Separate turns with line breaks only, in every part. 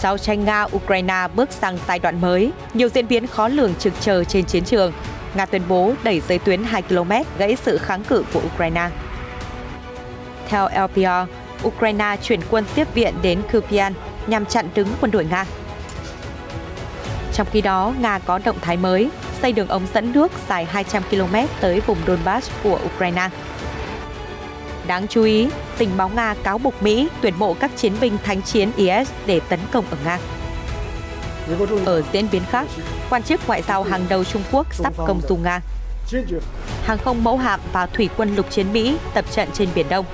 Giao tranh Nga-Ukraine bước sang giai đoạn mới, nhiều diễn biến khó lường trực chờ trên chiến trường. Nga tuyên bố đẩy giới tuyến 2 km gãy sự kháng cự của Ukraine. Theo LPR, Ukraine chuyển quân tiếp viện đến Kupiansk nhằm chặn đứng quân đội Nga. Trong khi đó, Nga có động thái mới, xây đường ống dẫn nước dài 200 km tới vùng Donbass của Ukraine. Đáng chú ý, tình báo Nga cáo buộc Mỹ tuyển mộ các chiến binh thánh chiến IS để tấn công ở Nga. Ở diễn biến khác, quan chức ngoại giao hàng đầu Trung Quốc sắp công du Nga. Hàng không mẫu hạm và thủy quân lục chiến Mỹ tập trận trên Biển Đông.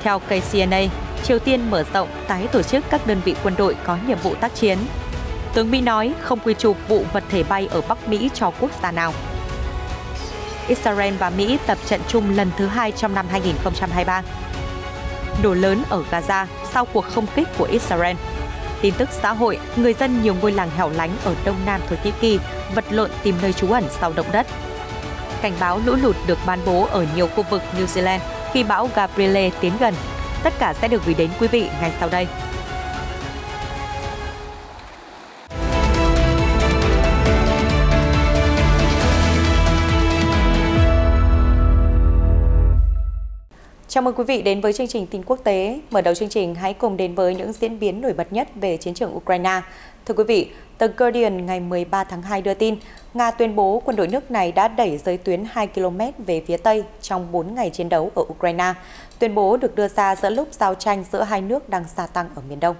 Theo KCNA, Triều Tiên mở rộng tái tổ chức các đơn vị quân đội có nhiệm vụ tác chiến. Tướng Mỹ nói không quy chụp vụ vật thể bay ở Bắc Mỹ cho quốc gia nào. Israel và Mỹ tập trận chung lần thứ 2 trong năm 2023. Nổ lớn ở Gaza sau cuộc không kích của Israel. Tin tức xã hội, người dân nhiều ngôi làng hẻo lánh ở đông nam Thổ Nhĩ Kỳ vật lộn tìm nơi trú ẩn sau động đất. Cảnh báo lũ lụt được ban bố ở nhiều khu vực New Zealand khi bão Gabrielle tiến gần. Tất cả sẽ được gửi đến quý vị ngay sau đây. Chào mừng quý vị đến với chương trình tin quốc tế. Mở đầu chương trình, hãy cùng đến với những diễn biến nổi bật nhất về chiến trường Ukraine. Thưa quý vị, The Guardian ngày 13 tháng 2 đưa tin, Nga tuyên bố quân đội nước này đã đẩy giới tuyến 2 km về phía Tây trong 4 ngày chiến đấu ở Ukraine. Tuyên bố được đưa ra giữa lúc giao tranh giữa hai nước đang gia tăng ở miền Đông.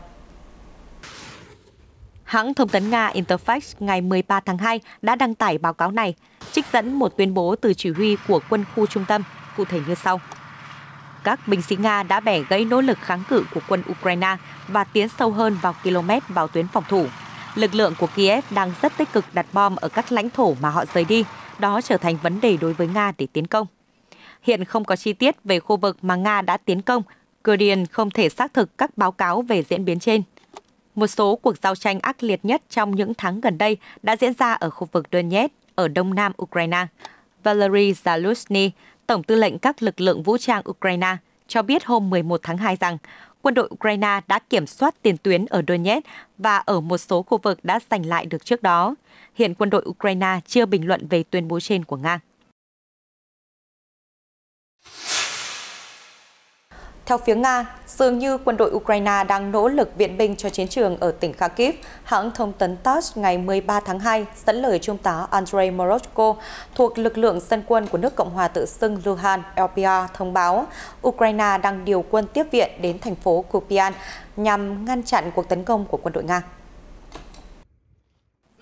Hãng thông tấn Nga Interfax ngày 13 tháng 2 đã đăng tải báo cáo này, trích dẫn một tuyên bố từ chỉ huy của quân khu trung tâm, cụ thể như sau. Các binh sĩ Nga đã bẻ gãy nỗ lực kháng cự của quân Ukraine và tiến sâu hơn vào km vào tuyến phòng thủ. Lực lượng của Kiev đang rất tích cực đặt bom ở các lãnh thổ mà họ rời đi. Đó trở thành vấn đề đối với Nga để tiến công. Hiện không có chi tiết về khu vực mà Nga đã tiến công. Guardian không thể xác thực các báo cáo về diễn biến trên. Một số cuộc giao tranh ác liệt nhất trong những tháng gần đây đã diễn ra ở khu vực Donetsk, ở đông nam Ukraine. Valery Zaluzhny, Tổng tư lệnh các lực lượng vũ trang Ukraine, cho biết hôm 11 tháng 2 rằng quân đội Ukraine đã kiểm soát tiền tuyến ở Donetsk và ở một số khu vực đã giành lại được trước đó. Hiện quân đội Ukraine chưa bình luận về tuyên bố trên của Nga. Theo phía Nga, dường như quân đội Ukraine đang nỗ lực viện binh cho chiến trường ở tỉnh Kharkiv. Hãng thông tấn TASS ngày 13 tháng 2 dẫn lời Trung tá Andrei Moroshko thuộc lực lượng dân quân của nước Cộng hòa tự xưng Luhansk LPR thông báo Ukraine đang điều quân tiếp viện đến thành phố Kupiansk nhằm ngăn chặn cuộc tấn công của quân đội Nga.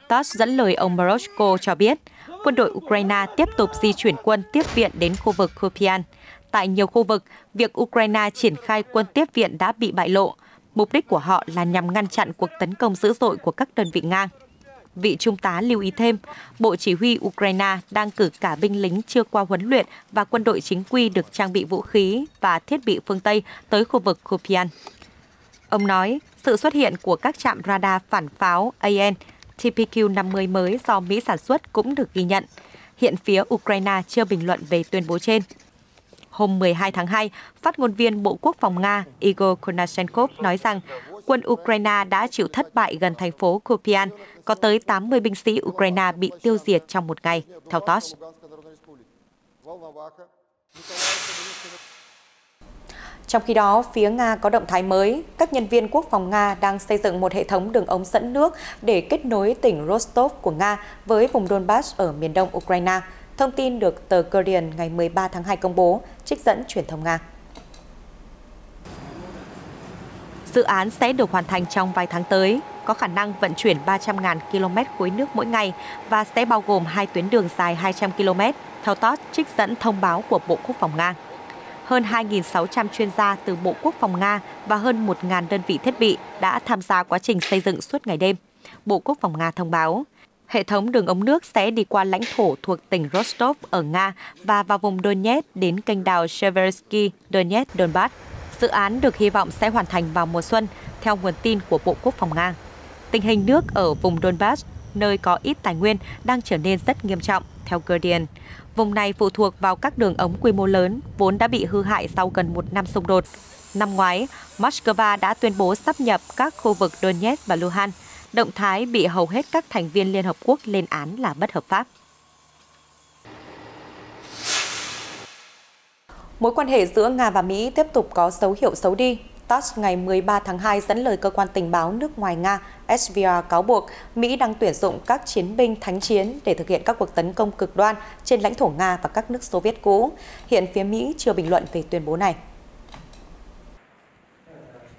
TASS dẫn lời ông Moroshko cho biết quân đội Ukraine tiếp tục di chuyển quân tiếp viện đến khu vực Kupiansk. Tại nhiều khu vực, việc Ukraine triển khai quân tiếp viện đã bị bại lộ. Mục đích của họ là nhằm ngăn chặn cuộc tấn công dữ dội của các đơn vị Nga. Vị trung tá lưu ý thêm, Bộ Chỉ huy Ukraine đang cử cả binh lính chưa qua huấn luyện và quân đội chính quy được trang bị vũ khí và thiết bị phương Tây tới khu vực Kupiansk. Ông nói, sự xuất hiện của các trạm radar phản pháo AN TPQ-50 mới do Mỹ sản xuất cũng được ghi nhận. Hiện phía Ukraine chưa bình luận về tuyên bố trên. Hôm 12 tháng 2, phát ngôn viên Bộ Quốc phòng Nga Igor Konashenkov nói rằng quân Ukraine đã chịu thất bại gần thành phố Kupiansk, có tới 80 binh sĩ Ukraine bị tiêu diệt trong một ngày, theo TASS. Trong khi đó, phía Nga có động thái mới, các nhân viên quốc phòng Nga đang xây dựng một hệ thống đường ống dẫn nước để kết nối tỉnh Rostov của Nga với vùng Donbass ở miền đông Ukraine. Thông tin được tờ Guardian ngày 13 tháng 2 công bố, trích dẫn truyền thông Nga. Dự án sẽ được hoàn thành trong vài tháng tới, có khả năng vận chuyển 300.000 km khối nước mỗi ngày và sẽ bao gồm 2 tuyến đường dài 200 km, theo TASS trích dẫn thông báo của Bộ Quốc phòng Nga. Hơn 2.600 chuyên gia từ Bộ Quốc phòng Nga và hơn 1.000 đơn vị thiết bị đã tham gia quá trình xây dựng suốt ngày đêm. Bộ Quốc phòng Nga thông báo. Hệ thống đường ống nước sẽ đi qua lãnh thổ thuộc tỉnh Rostov ở Nga và vào vùng Donetsk đến kênh đào Seversky Donetsk Donbass. Dự án được hy vọng sẽ hoàn thành vào mùa xuân, theo nguồn tin của Bộ Quốc phòng Nga. Tình hình nước ở vùng Donbass, nơi có ít tài nguyên, đang trở nên rất nghiêm trọng, theo Guardian. Vùng này phụ thuộc vào các đường ống quy mô lớn, vốn đã bị hư hại sau gần một năm xung đột. Năm ngoái, Moscow đã tuyên bố sáp nhập các khu vực Donetsk và Luhansk, động thái bị hầu hết các thành viên Liên Hợp Quốc lên án là bất hợp pháp. Mối quan hệ giữa Nga và Mỹ tiếp tục có dấu hiệu xấu đi. TASS ngày 13 tháng 2 dẫn lời cơ quan tình báo nước ngoài Nga SVR cáo buộc Mỹ đang tuyển dụng các chiến binh thánh chiến để thực hiện các cuộc tấn công cực đoan trên lãnh thổ Nga và các nước Xô Viết cũ. Hiện phía Mỹ chưa bình luận về tuyên bố này.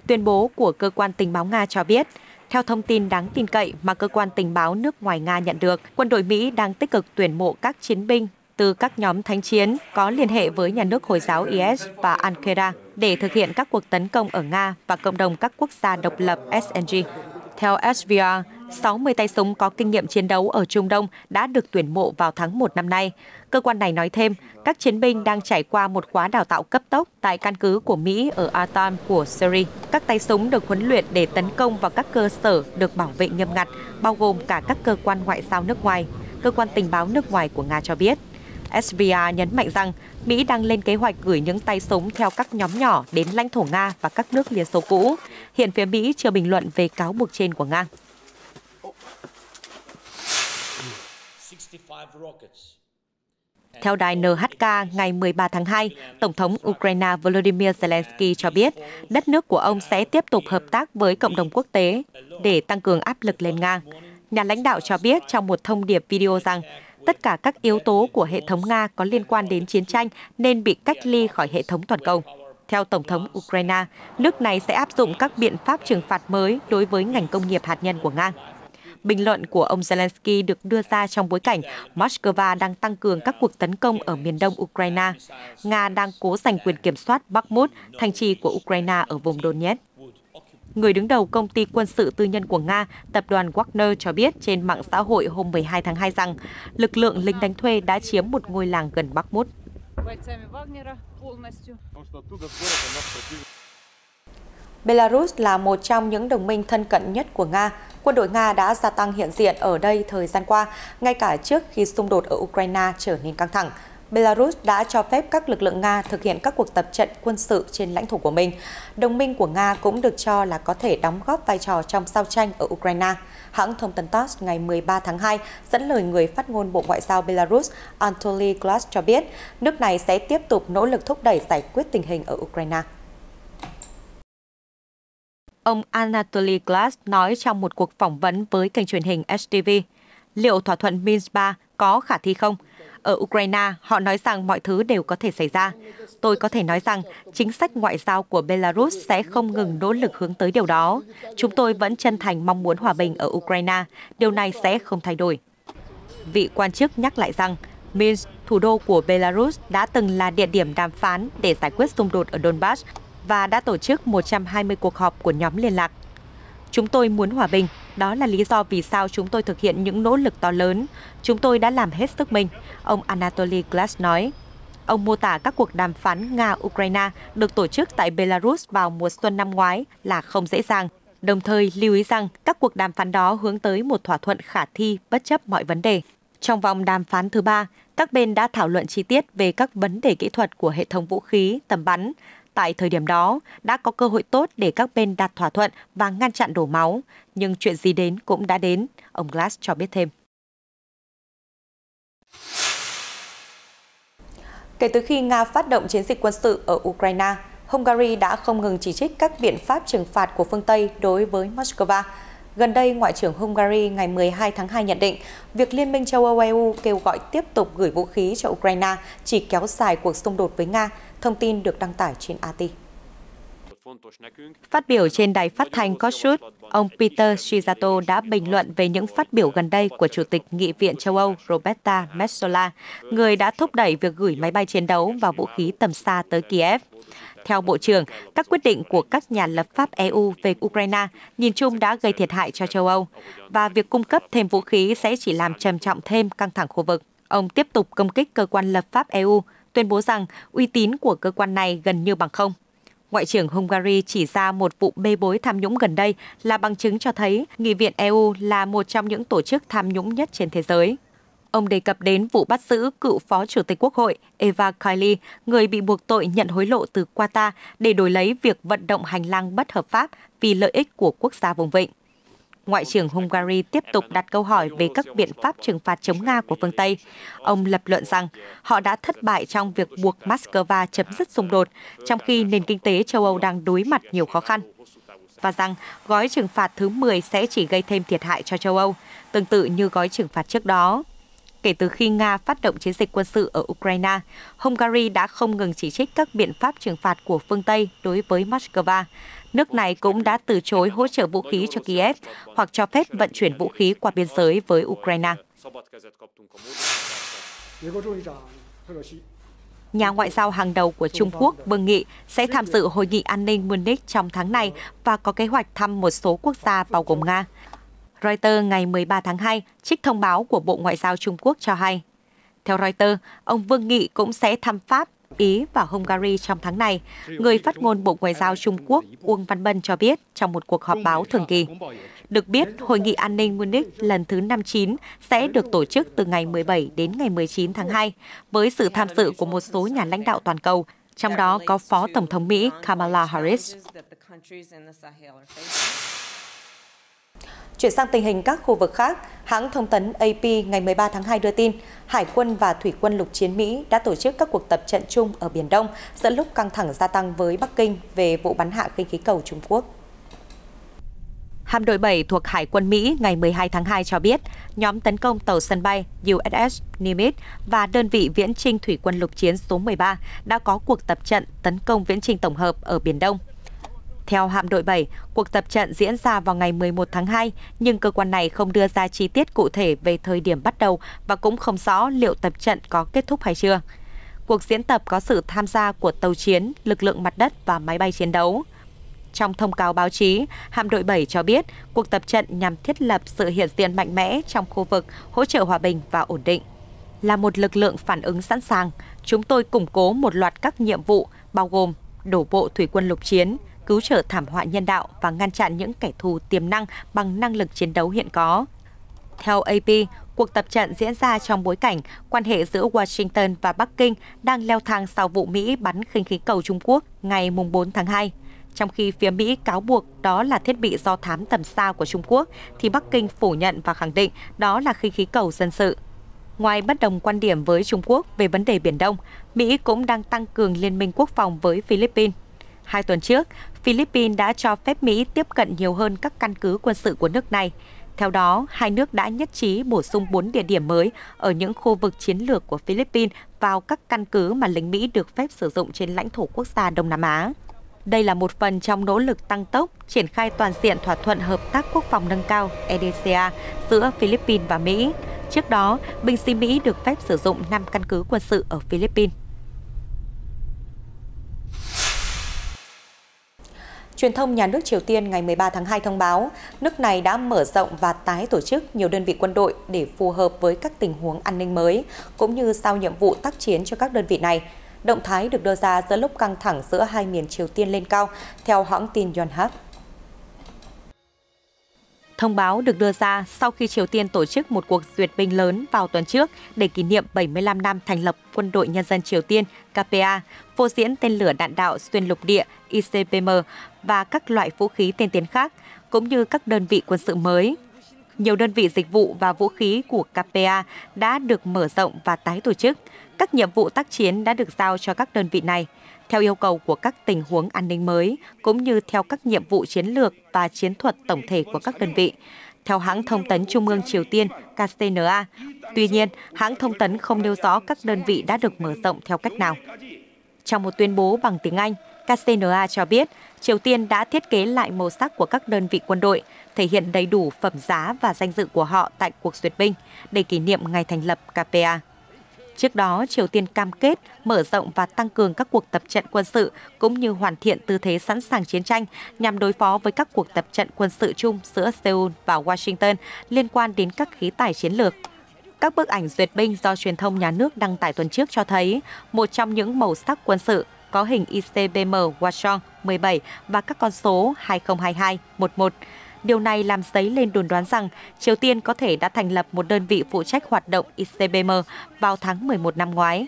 Tuyên bố của cơ quan tình báo Nga cho biết, theo thông tin đáng tin cậy mà cơ quan tình báo nước ngoài Nga nhận được, quân đội Mỹ đang tích cực tuyển mộ các chiến binh từ các nhóm thánh chiến có liên hệ với nhà nước Hồi giáo IS và Al-Qaeda để thực hiện các cuộc tấn công ở Nga và cộng đồng các quốc gia độc lập SNG. Theo SVR, 60 tay súng có kinh nghiệm chiến đấu ở Trung Đông đã được tuyển mộ vào tháng 1 năm nay. Cơ quan này nói thêm, các chiến binh đang trải qua một khóa đào tạo cấp tốc tại căn cứ của Mỹ ở Atan của Syria. Các tay súng được huấn luyện để tấn công vào các cơ sở được bảo vệ nghiêm ngặt, bao gồm cả các cơ quan ngoại giao nước ngoài. Cơ quan tình báo nước ngoài của Nga cho biết. SVR nhấn mạnh rằng Mỹ đang lên kế hoạch gửi những tay súng theo các nhóm nhỏ đến lãnh thổ Nga và các nước Liên Xô cũ. Hiện phía Mỹ chưa bình luận về cáo buộc trên của Nga. Theo đài NHK, ngày 13 tháng 2, Tổng thống Ukraine Volodymyr Zelensky cho biết đất nước của ông sẽ tiếp tục hợp tác với cộng đồng quốc tế để tăng cường áp lực lên Nga. Nhà lãnh đạo cho biết trong một thông điệp video rằng tất cả các yếu tố của hệ thống Nga có liên quan đến chiến tranh nên bị cách ly khỏi hệ thống toàn cầu. Theo Tổng thống Ukraine, nước này sẽ áp dụng các biện pháp trừng phạt mới đối với ngành công nghiệp hạt nhân của Nga. Bình luận của ông Zelensky được đưa ra trong bối cảnh Moscow đang tăng cường các cuộc tấn công ở miền đông Ukraine. Nga đang cố giành quyền kiểm soát Bakhmut, thành trì của Ukraine ở vùng Donetsk. Người đứng đầu công ty quân sự tư nhân của Nga, tập đoàn Wagner cho biết trên mạng xã hội hôm 12 tháng 2 rằng lực lượng lính đánh thuê đã chiếm một ngôi làng gần Bakhmut. Belarus là một trong những đồng minh thân cận nhất của Nga. Quân đội Nga đã gia tăng hiện diện ở đây thời gian qua, ngay cả trước khi xung đột ở Ukraine trở nên căng thẳng. Belarus đã cho phép các lực lượng Nga thực hiện các cuộc tập trận quân sự trên lãnh thổ của mình. Đồng minh của Nga cũng được cho là có thể đóng góp vai trò trong giao tranh ở Ukraine. Hãng thông tấn TASS ngày 13 tháng 2 dẫn lời người phát ngôn Bộ Ngoại giao Belarus Anatoly Glaz cho biết nước này sẽ tiếp tục nỗ lực thúc đẩy giải quyết tình hình ở Ukraine. Ông Anatoly Glaz nói trong một cuộc phỏng vấn với kênh truyền hình STV, liệu thỏa thuận Minsk 3 có khả thi không? Ở Ukraine, họ nói rằng mọi thứ đều có thể xảy ra. Tôi có thể nói rằng chính sách ngoại giao của Belarus sẽ không ngừng nỗ lực hướng tới điều đó. Chúng tôi vẫn chân thành mong muốn hòa bình ở Ukraine. Điều này sẽ không thay đổi. Vị quan chức nhắc lại rằng Minsk, thủ đô của Belarus, đã từng là địa điểm đàm phán để giải quyết xung đột ở Donbass và đã tổ chức 120 cuộc họp của nhóm liên lạc. Chúng tôi muốn hòa bình. Đó là lý do vì sao chúng tôi thực hiện những nỗ lực to lớn. Chúng tôi đã làm hết sức mình, ông Anatoly Glaz nói. Ông mô tả các cuộc đàm phán Nga-Ukraine được tổ chức tại Belarus vào mùa xuân năm ngoái là không dễ dàng, đồng thời lưu ý rằng các cuộc đàm phán đó hướng tới một thỏa thuận khả thi bất chấp mọi vấn đề. Trong vòng đàm phán thứ 3, các bên đã thảo luận chi tiết về các vấn đề kỹ thuật của hệ thống vũ khí, tầm bắn. Tại thời điểm đó, đã có cơ hội tốt để các bên đạt thỏa thuận và ngăn chặn đổ máu. Nhưng chuyện gì đến cũng đã đến, ông Glaz cho biết thêm. Kể từ khi Nga phát động chiến dịch quân sự ở Ukraine, Hungary đã không ngừng chỉ trích các biện pháp trừng phạt của phương Tây đối với Moscow. Gần đây, Ngoại trưởng Hungary ngày 12 tháng 2 nhận định việc Liên minh châu Âu EU kêu gọi tiếp tục gửi vũ khí cho Ukraine chỉ kéo dài cuộc xung đột với Nga, thông tin được đăng tải trên AT. Phát biểu trên đài phát thanh Kossuth, ông Peter Shizato đã bình luận về những phát biểu gần đây của Chủ tịch Nghị viện châu Âu Roberta Metsola, người đã thúc đẩy việc gửi máy bay chiến đấu và vũ khí tầm xa tới Kiev. Theo Bộ trưởng, các quyết định của các nhà lập pháp EU về Ukraine nhìn chung đã gây thiệt hại cho châu Âu, và việc cung cấp thêm vũ khí sẽ chỉ làm trầm trọng thêm căng thẳng khu vực. Ông tiếp tục công kích cơ quan lập pháp EU, tuyên bố rằng uy tín của cơ quan này gần như bằng không. Ngoại trưởng Hungary chỉ ra một vụ bê bối tham nhũng gần đây là bằng chứng cho thấy Nghị viện EU là một trong những tổ chức tham nhũng nhất trên thế giới. Ông đề cập đến vụ bắt giữ cựu Phó Chủ tịch Quốc hội Eva Kaili, người bị buộc tội nhận hối lộ từ Qatar để đổi lấy việc vận động hành lang bất hợp pháp vì lợi ích của quốc gia vùng vịnh. Ngoại trưởng Hungary tiếp tục đặt câu hỏi về các biện pháp trừng phạt chống Nga của phương Tây. Ông lập luận rằng họ đã thất bại trong việc buộc Moscow chấm dứt xung đột, trong khi nền kinh tế châu Âu đang đối mặt nhiều khó khăn. Và rằng gói trừng phạt thứ 10 sẽ chỉ gây thêm thiệt hại cho châu Âu, tương tự như gói trừng phạt trước đó. Kể từ khi Nga phát động chiến dịch quân sự ở Ukraine, Hungary đã không ngừng chỉ trích các biện pháp trừng phạt của phương Tây đối với Moscow. Nước này cũng đã từ chối hỗ trợ vũ khí cho Kiev hoặc cho phép vận chuyển vũ khí qua biên giới với Ukraine. Nhà ngoại giao hàng đầu của Trung Quốc, Vương Nghị, sẽ tham dự Hội nghị an ninh Munich trong tháng này và có kế hoạch thăm một số quốc gia bao gồm Nga. Reuters ngày 13 tháng 2 trích thông báo của Bộ Ngoại giao Trung Quốc cho hay. Theo Reuters, ông Vương Nghị cũng sẽ thăm Pháp, Ý và Hungary trong tháng này. Người phát ngôn Bộ Ngoại giao Trung Quốc Uông Văn Bân cho biết trong một cuộc họp báo thường kỳ. Được biết, Hội nghị an ninh Munich lần thứ 59 sẽ được tổ chức từ ngày 17 đến ngày 19 tháng 2 với sự tham dự của một số nhà lãnh đạo toàn cầu, trong đó có Phó Tổng thống Mỹ Kamala Harris. Chuyển sang tình hình các khu vực khác, hãng thông tấn AP ngày 13 tháng 2 đưa tin, Hải quân và Thủy quân lục chiến Mỹ đã tổ chức các cuộc tập trận chung ở Biển Đông giữa lúc căng thẳng gia tăng với Bắc Kinh về vụ bắn hạ khinh khí cầu Trung Quốc. Hạm đội 7 thuộc Hải quân Mỹ ngày 12 tháng 2 cho biết, nhóm tấn công tàu sân bay USS Nimitz và đơn vị viễn chinh Thủy quân lục chiến số 13 đã có cuộc tập trận tấn công viễn chinh tổng hợp ở Biển Đông. Theo hạm đội 7, cuộc tập trận diễn ra vào ngày 11 tháng 2, nhưng cơ quan này không đưa ra chi tiết cụ thể về thời điểm bắt đầu và cũng không rõ liệu tập trận có kết thúc hay chưa. Cuộc diễn tập có sự tham gia của tàu chiến, lực lượng mặt đất và máy bay chiến đấu. Trong thông cáo báo chí, hạm đội 7 cho biết cuộc tập trận nhằm thiết lập sự hiện diện mạnh mẽ trong khu vực, hỗ trợ hòa bình và ổn định. Là một lực lượng phản ứng sẵn sàng, chúng tôi củng cố một loạt các nhiệm vụ bao gồm đổ bộ thủy quân lục chiến, cứu trợ thảm họa nhân đạo và ngăn chặn những kẻ thù tiềm năng bằng năng lực chiến đấu hiện có. Theo AP, cuộc tập trận diễn ra trong bối cảnh quan hệ giữa Washington và Bắc Kinh đang leo thang sau vụ Mỹ bắn khinh khí cầu Trung Quốc ngày 4 tháng 2. Trong khi phía Mỹ cáo buộc đó là thiết bị do thám tầm xa của Trung Quốc, thì Bắc Kinh phủ nhận và khẳng định đó là khinh khí cầu dân sự. Ngoài bất đồng quan điểm với Trung Quốc về vấn đề Biển Đông, Mỹ cũng đang tăng cường liên minh quốc phòng với Philippines. 2 tuần trước, Philippines đã cho phép Mỹ tiếp cận nhiều hơn các căn cứ quân sự của nước này. Theo đó, hai nước đã nhất trí bổ sung 4 địa điểm mới ở những khu vực chiến lược của Philippines vào các căn cứ mà lính Mỹ được phép sử dụng trên lãnh thổ quốc gia Đông Nam Á. Đây là một phần trong nỗ lực tăng tốc, triển khai toàn diện thỏa thuận hợp tác quốc phòng nâng cao EDCA giữa Philippines và Mỹ. Trước đó, binh sĩ Mỹ được phép sử dụng 5 căn cứ quân sự ở Philippines. Truyền thông nhà nước Triều Tiên ngày 13 tháng 2 thông báo, nước này đã mở rộng và tái tổ chức nhiều đơn vị quân đội để phù hợp với các tình huống an ninh mới, cũng như giao nhiệm vụ tác chiến cho các đơn vị này. Động thái được đưa ra giữa lúc căng thẳng giữa hai miền Triều Tiên lên cao, theo hãng tin Yonhap. Thông báo được đưa ra sau khi Triều Tiên tổ chức một cuộc duyệt binh lớn vào tuần trước để kỷ niệm 75 năm thành lập Quân đội Nhân dân Triều Tiên KPA, phô diễn tên lửa đạn đạo xuyên lục địa ICBM và các loại vũ khí tiên tiến khác, cũng như các đơn vị quân sự mới. Nhiều đơn vị dịch vụ và vũ khí của KPA đã được mở rộng và tái tổ chức. Các nhiệm vụ tác chiến đã được giao cho các đơn vị này, theo yêu cầu của các tình huống an ninh mới, cũng như theo các nhiệm vụ chiến lược và chiến thuật tổng thể của các đơn vị, theo hãng thông tấn Trung ương Triều Tiên KCNA. Tuy nhiên, hãng thông tấn không nêu rõ các đơn vị đã được mở rộng theo cách nào. Trong một tuyên bố bằng tiếng Anh, KCNA cho biết Triều Tiên đã thiết kế lại màu sắc của các đơn vị quân đội, thể hiện đầy đủ phẩm giá và danh dự của họ tại cuộc duyệt binh để kỷ niệm ngày thành lập KPA. Trước đó, Triều Tiên cam kết mở rộng và tăng cường các cuộc tập trận quân sự cũng như hoàn thiện tư thế sẵn sàng chiến tranh nhằm đối phó với các cuộc tập trận quân sự chung giữa Seoul và Washington liên quan đến các khí tài chiến lược. Các bức ảnh duyệt binh do truyền thông nhà nước đăng tải tuần trước cho thấy một trong những màu sắc quân sự có hình ICBM Hwasong 17 và các con số 2022, 11. Điều này làm dấy lên đồn đoán rằng Triều Tiên có thể đã thành lập một đơn vị phụ trách hoạt động ICBM vào tháng 11 năm ngoái.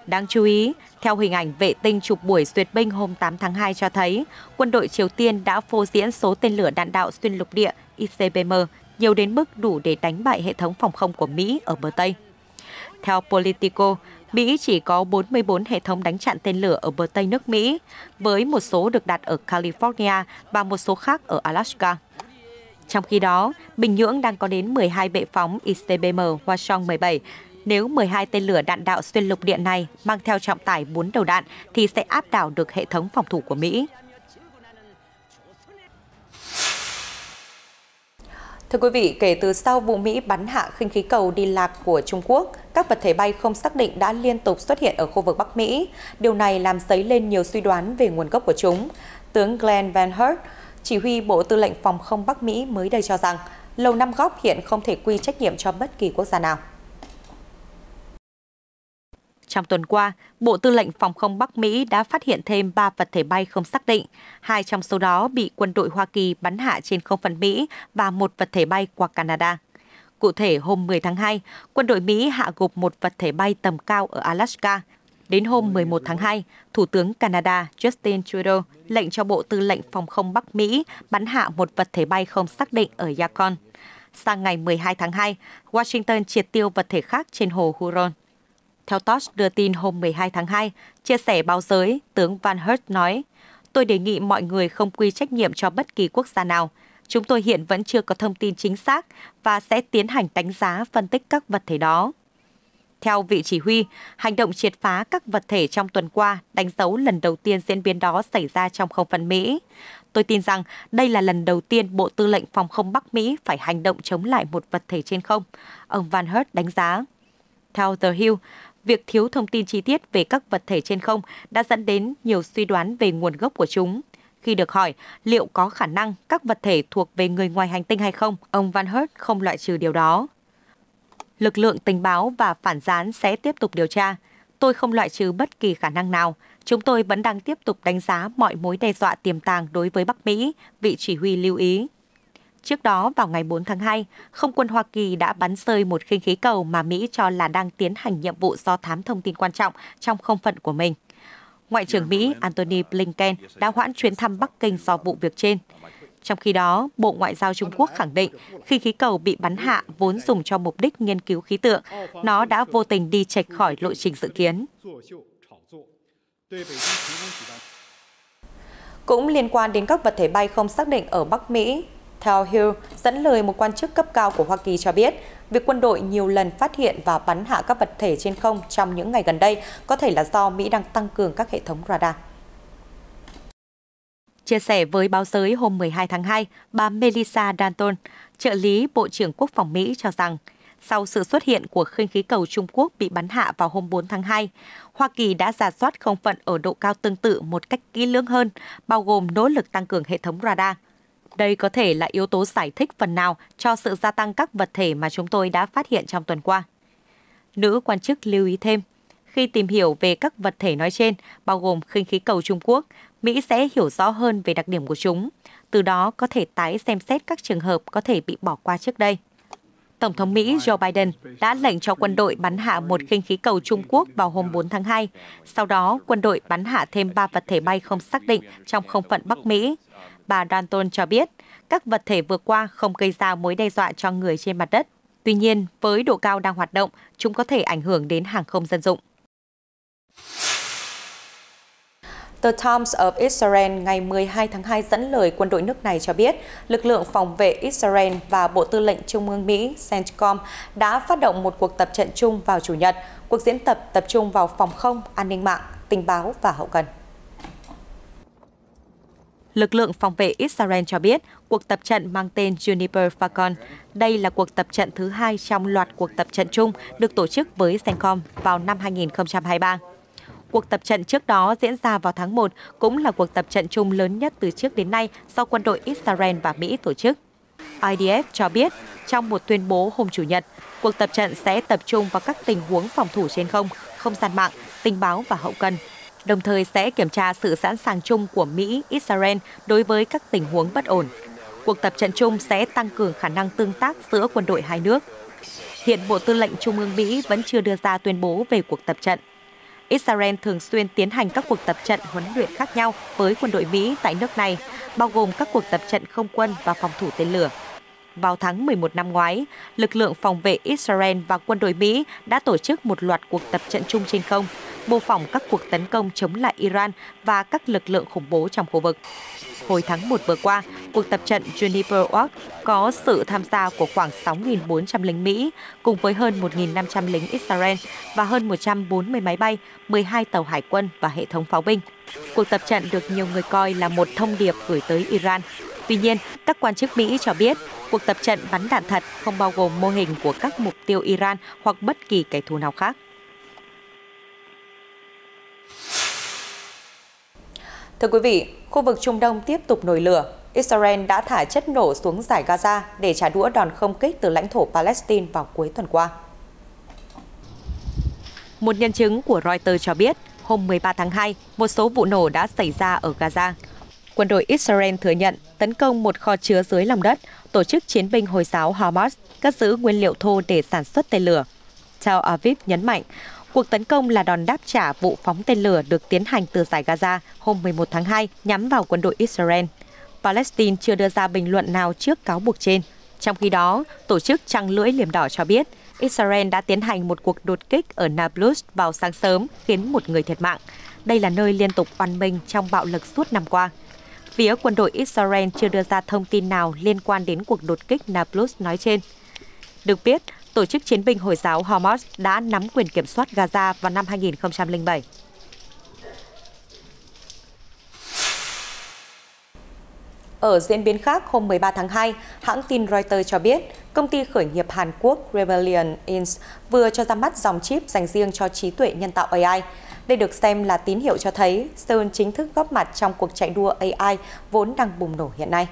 Đáng chú ý, theo hình ảnh vệ tinh chụp buổi duyệt binh hôm 8 tháng 2 cho thấy, quân đội Triều Tiên đã phô diễn số tên lửa đạn đạo xuyên lục địa ICBM nhiều đến mức đủ để đánh bại hệ thống phòng không của Mỹ ở bờ Tây. Theo Politico, Mỹ chỉ có 44 hệ thống đánh chặn tên lửa ở bờ Tây nước Mỹ, với một số được đặt ở California và một số khác ở Alaska. Trong khi đó, Bình Nhưỡng đang có đến 12 bệ phóng ICBM Hwasong 17. Nếu 12 tên lửa đạn đạo xuyên lục địa này mang theo trọng tải 4 đầu đạn thì sẽ áp đảo được hệ thống phòng thủ của Mỹ. Thưa quý vị, kể từ sau vụ Mỹ bắn hạ khinh khí cầu đi lạc của Trung Quốc, các vật thể bay không xác định đã liên tục xuất hiện ở khu vực Bắc Mỹ. Điều này làm dấy lên nhiều suy đoán về nguồn gốc của chúng. Tướng Glenn Van Hert, chỉ huy Bộ Tư lệnh Phòng không Bắc Mỹ mới đây cho rằng, Lầu Năm Góc hiện không thể quy trách nhiệm cho bất kỳ quốc gia nào. Trong tuần qua, Bộ Tư lệnh Phòng không Bắc Mỹ đã phát hiện thêm 3 vật thể bay không xác định. 2 trong số đó bị quân đội Hoa Kỳ bắn hạ trên không phận Mỹ và một vật thể bay qua Canada. Cụ thể, hôm 10 tháng 2, quân đội Mỹ hạ gục một vật thể bay tầm cao ở Alaska. Đến hôm 11 tháng 2, Thủ tướng Canada Justin Trudeau lệnh cho Bộ Tư lệnh Phòng không Bắc Mỹ bắn hạ một vật thể bay không xác định ở Yukon. Sang ngày 12 tháng 2, Washington triệt tiêu vật thể khác trên hồ Huron. Theo TOS đưa tin hôm 12 tháng 2, chia sẻ báo giới, tướng Van Hert nói, tôi đề nghị mọi người không quy trách nhiệm cho bất kỳ quốc gia nào. Chúng tôi hiện vẫn chưa có thông tin chính xác và sẽ tiến hành đánh giá phân tích các vật thể đó. Theo vị chỉ huy, hành động triệt phá các vật thể trong tuần qua đánh dấu lần đầu tiên diễn biến đó xảy ra trong không phận Mỹ. Tôi tin rằng đây là lần đầu tiên Bộ Tư lệnh Phòng không Bắc Mỹ phải hành động chống lại một vật thể trên không, ông Van Hert đánh giá. Theo The Hill, việc thiếu thông tin chi tiết về các vật thể trên không đã dẫn đến nhiều suy đoán về nguồn gốc của chúng. Khi được hỏi liệu có khả năng các vật thể thuộc về người ngoài hành tinh hay không, ông Van Hert không loại trừ điều đó. Lực lượng tình báo và phản gián sẽ tiếp tục điều tra. Tôi không loại trừ bất kỳ khả năng nào. Chúng tôi vẫn đang tiếp tục đánh giá mọi mối đe dọa tiềm tàng đối với Bắc Mỹ, vị chỉ huy lưu ý. Trước đó, vào ngày 4 tháng 2, không quân Hoa Kỳ đã bắn rơi một khinh khí cầu mà Mỹ cho là đang tiến hành nhiệm vụ do thám thông tin quan trọng trong không phận của mình. Ngoại trưởng Mỹ Antony Blinken đã hoãn chuyến thăm Bắc Kinh do vụ việc trên. Trong khi đó, Bộ Ngoại giao Trung Quốc khẳng định khinh khí cầu bị bắn hạ vốn dùng cho mục đích nghiên cứu khí tượng, nó đã vô tình đi chệch khỏi lộ trình dự kiến. Cũng liên quan đến các vật thể bay không xác định ở Bắc Mỹ, theo Hill, dẫn lời một quan chức cấp cao của Hoa Kỳ cho biết, việc quân đội nhiều lần phát hiện và bắn hạ các vật thể trên không trong những ngày gần đây có thể là do Mỹ đang tăng cường các hệ thống radar. Chia sẻ với báo giới hôm 12 tháng 2, bà Melissa Danton, trợ lý Bộ trưởng Quốc phòng Mỹ cho rằng, sau sự xuất hiện của khinh khí cầu Trung Quốc bị bắn hạ vào hôm 4 tháng 2, Hoa Kỳ đã rà soát không phận ở độ cao tương tự một cách kỹ lưỡng hơn, bao gồm nỗ lực tăng cường hệ thống radar. Đây có thể là yếu tố giải thích phần nào cho sự gia tăng các vật thể mà chúng tôi đã phát hiện trong tuần qua. Nữ quan chức lưu ý thêm, khi tìm hiểu về các vật thể nói trên, bao gồm khinh khí cầu Trung Quốc, Mỹ sẽ hiểu rõ hơn về đặc điểm của chúng, từ đó có thể tái xem xét các trường hợp có thể bị bỏ qua trước đây. Tổng thống Mỹ Joe Biden đã lệnh cho quân đội bắn hạ một khinh khí cầu Trung Quốc vào hôm 4 tháng 2. Sau đó, quân đội bắn hạ thêm 3 vật thể bay không xác định trong không phận Bắc Mỹ. Bà Danton cho biết, các vật thể vừa qua không gây ra mối đe dọa cho người trên mặt đất. Tuy nhiên, với độ cao đang hoạt động, chúng có thể ảnh hưởng đến hàng không dân dụng. The Times of Israel ngày 12 tháng 2 dẫn lời quân đội nước này cho biết, lực lượng phòng vệ Israel và Bộ Tư lệnh Trung ương Mỹ CENTCOM đã phát động một cuộc tập trận chung vào Chủ nhật. Cuộc diễn tập tập trung vào phòng không, an ninh mạng, tình báo và hậu cần. Lực lượng phòng vệ Israel cho biết cuộc tập trận mang tên Juniper Falcon. Đây là cuộc tập trận thứ 2 trong loạt cuộc tập trận chung được tổ chức với CENTCOM vào năm 2023. Cuộc tập trận trước đó diễn ra vào tháng 1 cũng là cuộc tập trận chung lớn nhất từ trước đến nay do quân đội Israel và Mỹ tổ chức. IDF cho biết trong một tuyên bố hôm Chủ nhật, cuộc tập trận sẽ tập trung vào các tình huống phòng thủ trên không, không gian mạng, tình báo và hậu cần, đồng thời sẽ kiểm tra sự sẵn sàng chung của Mỹ, Israel đối với các tình huống bất ổn. Cuộc tập trận chung sẽ tăng cường khả năng tương tác giữa quân đội hai nước. Hiện Bộ Tư lệnh Trung ương Mỹ vẫn chưa đưa ra tuyên bố về cuộc tập trận. Israel thường xuyên tiến hành các cuộc tập trận huấn luyện khác nhau với quân đội Mỹ tại nước này, bao gồm các cuộc tập trận không quân và phòng thủ tên lửa. Vào tháng 11 năm ngoái, lực lượng phòng vệ Israel và quân đội Mỹ đã tổ chức một loạt cuộc tập trận chung trên không, mô phỏng các cuộc tấn công chống lại Iran và các lực lượng khủng bố trong khu vực. Hồi tháng 1 vừa qua, cuộc tập trận Juniper Watch có sự tham gia của khoảng 6.400 lính Mỹ cùng với hơn 1.500 lính Israel và hơn 140 máy bay, 12 tàu hải quân và hệ thống pháo binh. Cuộc tập trận được nhiều người coi là một thông điệp gửi tới Iran. Tuy nhiên, các quan chức Mỹ cho biết cuộc tập trận bắn đạn thật không bao gồm mô hình của các mục tiêu Iran hoặc bất kỳ kẻ thù nào khác. Thưa quý vị, khu vực Trung Đông tiếp tục nổi lửa. Israel đã thả chất nổ xuống dải Gaza để trả đũa đòn không kích từ lãnh thổ Palestine vào cuối tuần qua. Một nhân chứng của Reuters cho biết, hôm 13 tháng 2, một số vụ nổ đã xảy ra ở Gaza. Quân đội Israel thừa nhận tấn công một kho chứa dưới lòng đất, tổ chức chiến binh Hồi giáo Hamas cất giữ nguyên liệu thô để sản xuất tên lửa. Tel Aviv nhấn mạnh, cuộc tấn công là đòn đáp trả vụ phóng tên lửa được tiến hành từ dải Gaza hôm 11 tháng 2 nhắm vào quân đội Israel. Palestine chưa đưa ra bình luận nào trước cáo buộc trên. Trong khi đó, tổ chức Trăng lưỡi liềm đỏ cho biết Israel đã tiến hành một cuộc đột kích ở Nablus vào sáng sớm khiến một người thiệt mạng. Đây là nơi liên tục oằn mình trong bạo lực suốt năm qua. Phía quân đội Israel chưa đưa ra thông tin nào liên quan đến cuộc đột kích Nablus nói trên. Được biết, tổ chức chiến binh Hồi giáo Hamas đã nắm quyền kiểm soát Gaza vào năm 2007. Ở diễn biến khác, hôm 13 tháng 2, hãng tin Reuters cho biết công ty khởi nghiệp Hàn Quốc Rebellion Inc. vừa cho ra mắt dòng chip dành riêng cho trí tuệ nhân tạo AI. Đây được xem là tín hiệu cho thấy Seoul chính thức góp mặt trong cuộc chạy đua AI vốn đang bùng nổ hiện nay.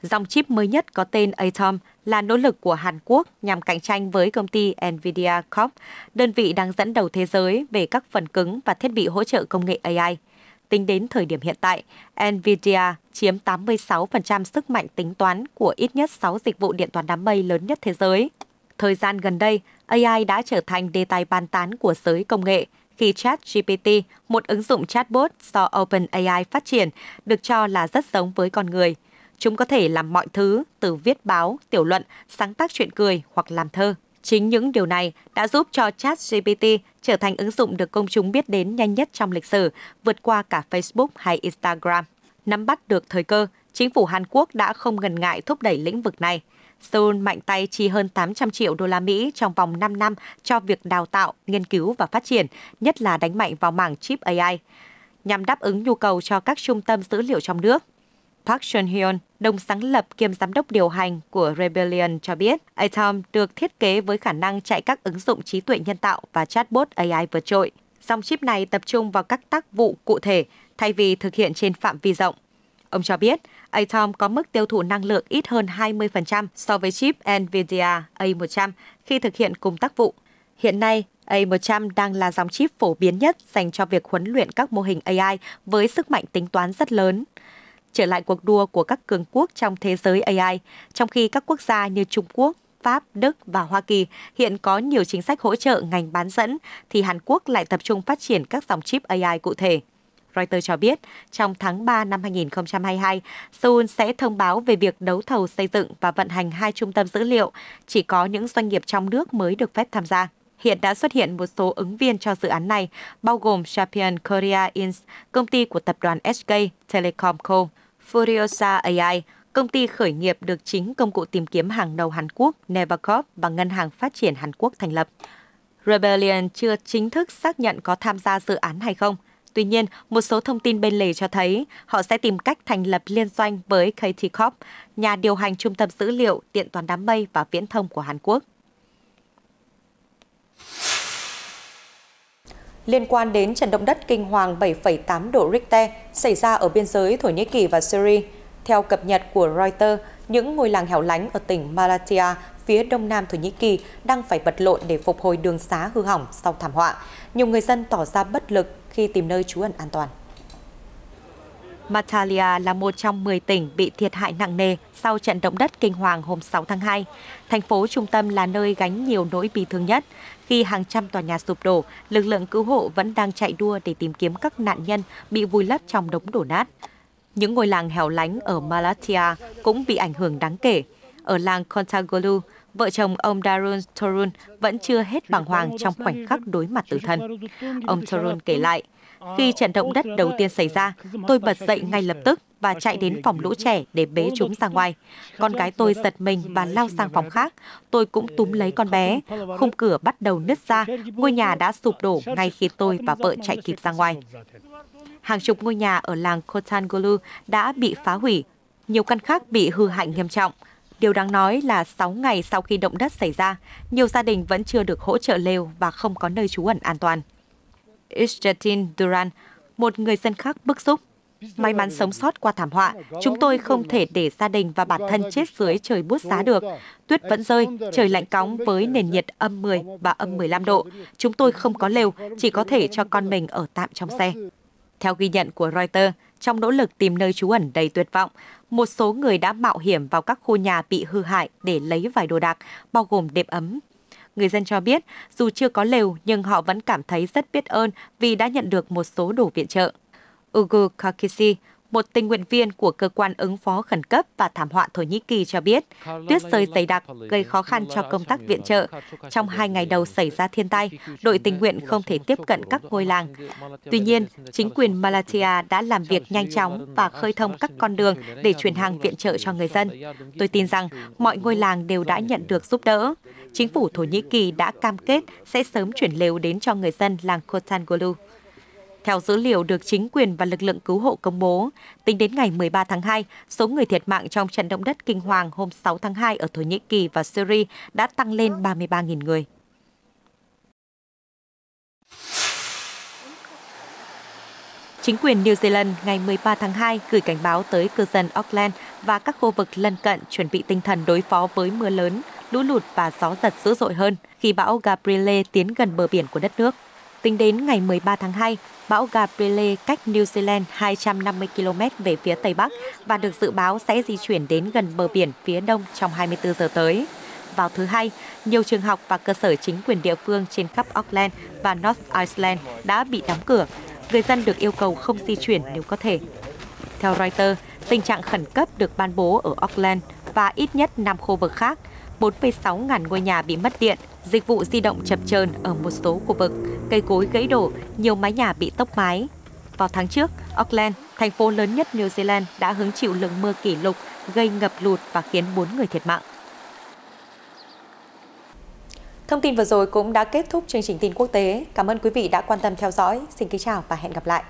Dòng chip mới nhất có tên Atom là nỗ lực của Hàn Quốc nhằm cạnh tranh với công ty Nvidia Corp, đơn vị đang dẫn đầu thế giới về các phần cứng và thiết bị hỗ trợ công nghệ AI. Tính đến thời điểm hiện tại, Nvidia chiếm 86% sức mạnh tính toán của ít nhất 6 dịch vụ điện toán đám mây lớn nhất thế giới. Thời gian gần đây, AI đã trở thành đề tài bàn tán của giới công nghệ khi ChatGPT, một ứng dụng chatbot do OpenAI phát triển, được cho là rất giống với con người. Chúng có thể làm mọi thứ, từ viết báo, tiểu luận, sáng tác truyện cười hoặc làm thơ. Chính những điều này đã giúp cho ChatGPT trở thành ứng dụng được công chúng biết đến nhanh nhất trong lịch sử, vượt qua cả Facebook hay Instagram. Nắm bắt được thời cơ, chính phủ Hàn Quốc đã không ngần ngại thúc đẩy lĩnh vực này. Seoul mạnh tay chi hơn 800 triệu đô la Mỹ trong vòng 5 năm cho việc đào tạo, nghiên cứu và phát triển, nhất là đánh mạnh vào mảng chip AI, nhằm đáp ứng nhu cầu cho các trung tâm dữ liệu trong nước. Park Chun-hyun, đồng sáng lập kiêm giám đốc điều hành của Rebellion cho biết, Atom được thiết kế với khả năng chạy các ứng dụng trí tuệ nhân tạo và chatbot AI vượt trội. Dòng chip này tập trung vào các tác vụ cụ thể thay vì thực hiện trên phạm vi rộng. Ông cho biết, Atom có mức tiêu thụ năng lượng ít hơn 20% so với chip Nvidia A100 khi thực hiện cùng tác vụ. Hiện nay, A100 đang là dòng chip phổ biến nhất dành cho việc huấn luyện các mô hình AI với sức mạnh tính toán rất lớn. Trở lại cuộc đua của các cường quốc trong thế giới AI, trong khi các quốc gia như Trung Quốc, Pháp, Đức và Hoa Kỳ hiện có nhiều chính sách hỗ trợ ngành bán dẫn, thì Hàn Quốc lại tập trung phát triển các dòng chip AI cụ thể. Reuters cho biết, trong tháng 3 năm 2022, Seoul sẽ thông báo về việc đấu thầu xây dựng và vận hành 2 trung tâm dữ liệu, chỉ có những doanh nghiệp trong nước mới được phép tham gia. Hiện đã xuất hiện một số ứng viên cho dự án này, bao gồm Sapiens Korea Inc., công ty của tập đoàn SK Telecom Co., Furiosa AI, công ty khởi nghiệp được chính công cụ tìm kiếm hàng đầu Hàn Quốc Nevacorp và Ngân hàng Phát triển Hàn Quốc thành lập. Rebellion chưa chính thức xác nhận có tham gia dự án hay không. Tuy nhiên, một số thông tin bên lề cho thấy họ sẽ tìm cách thành lập liên doanh với KT Corp, nhà điều hành trung tâm dữ liệu, điện toán đám mây và viễn thông của Hàn Quốc. Liên quan đến trận động đất kinh hoàng 7,8 độ Richter xảy ra ở biên giới Thổ Nhĩ Kỳ và Syria, theo cập nhật của Reuters, những ngôi làng hẻo lánh ở tỉnh Malatya, phía đông nam Thổ Nhĩ Kỳ đang phải vật lộn để phục hồi đường xá hư hỏng sau thảm họa. Nhiều người dân tỏ ra bất lực khi tìm nơi trú ẩn an toàn. Mantalia là một trong 10 tỉnh bị thiệt hại nặng nề sau trận động đất kinh hoàng hôm 6 tháng 2. Thành phố trung tâm là nơi gánh nhiều nỗi bi thương nhất. Khi hàng trăm tòa nhà sụp đổ, lực lượng cứu hộ vẫn đang chạy đua để tìm kiếm các nạn nhân bị vùi lấp trong đống đổ nát. Những ngôi làng hẻo lánh ở Malatya cũng bị ảnh hưởng đáng kể. Ở làng Kontagolu, vợ chồng ông Darun Torun vẫn chưa hết bàng hoàng trong khoảnh khắc đối mặt tử thần. Ông Torun kể lại, khi trận động đất đầu tiên xảy ra, tôi bật dậy ngay lập tức và chạy đến phòng lũ trẻ để bế chúng ra ngoài. Con gái tôi giật mình và lao sang phòng khác. Tôi cũng túm lấy con bé. Khung cửa bắt đầu nứt ra. Ngôi nhà đã sụp đổ ngay khi tôi và vợ chạy kịp ra ngoài. Hàng chục ngôi nhà ở làng Kotangolu đã bị phá hủy. Nhiều căn khác bị hư hại nghiêm trọng. Điều đáng nói là 6 ngày sau khi động đất xảy ra, nhiều gia đình vẫn chưa được hỗ trợ lều và không có nơi trú ẩn an toàn. Isjatin Duran, một người dân khác bức xúc. May mắn sống sót qua thảm họa, chúng tôi không thể để gia đình và bản thân chết dưới trời buốt giá được. Tuyết vẫn rơi, trời lạnh cóng với nền nhiệt âm 10 và âm 15 độ. Chúng tôi không có lều, chỉ có thể cho con mình ở tạm trong xe. Theo ghi nhận của Reuters, trong nỗ lực tìm nơi trú ẩn đầy tuyệt vọng, một số người đã mạo hiểm vào các khu nhà bị hư hại để lấy vài đồ đạc, bao gồm đệm ấm. Người dân cho biết, dù chưa có lều nhưng họ vẫn cảm thấy rất biết ơn vì đã nhận được một số đồ viện trợ. Ugu Kakisi, một tình nguyện viên của cơ quan ứng phó khẩn cấp và thảm họa Thổ Nhĩ Kỳ cho biết, tuyết rơi dày đặc gây khó khăn cho công tác viện trợ. Trong 2 ngày đầu xảy ra thiên tai, đội tình nguyện không thể tiếp cận các ngôi làng. Tuy nhiên, chính quyền Malatya đã làm việc nhanh chóng và khơi thông các con đường để chuyển hàng viện trợ cho người dân. Tôi tin rằng mọi ngôi làng đều đã nhận được giúp đỡ. Chính phủ Thổ Nhĩ Kỳ đã cam kết sẽ sớm chuyển lều đến cho người dân làng Kotangolu. Theo dữ liệu được chính quyền và lực lượng cứu hộ công bố, tính đến ngày 13 tháng 2, số người thiệt mạng trong trận động đất kinh hoàng hôm 6 tháng 2 ở Thổ Nhĩ Kỳ và Syria đã tăng lên 33.000 người. Chính quyền New Zealand ngày 13 tháng 2 gửi cảnh báo tới cư dân Auckland và các khu vực lân cận chuẩn bị tinh thần đối phó với mưa lớn, lũ lụt và gió giật dữ dội hơn khi bão Gabrielle tiến gần bờ biển của đất nước. Tính đến ngày 13 tháng 2, bão Gabrielle cách New Zealand 250 km về phía Tây Bắc và được dự báo sẽ di chuyển đến gần bờ biển phía đông trong 24 giờ tới. Vào thứ Hai, nhiều trường học và cơ sở chính quyền địa phương trên khắp Auckland và North Island đã bị đóng cửa. Người dân được yêu cầu không di chuyển nếu có thể. Theo Reuters, tình trạng khẩn cấp được ban bố ở Auckland và ít nhất 5 khu vực khác. 46.000 ngôi nhà bị mất điện, dịch vụ di động chập chờn ở một số khu vực, cây cối gãy đổ, nhiều mái nhà bị tốc mái. Vào tháng trước, Auckland, thành phố lớn nhất New Zealand, đã hứng chịu lượng mưa kỷ lục, gây ngập lụt và khiến 4 người thiệt mạng. Thông tin vừa rồi cũng đã kết thúc chương trình tin quốc tế. Cảm ơn quý vị đã quan tâm theo dõi. Xin kính chào và hẹn gặp lại.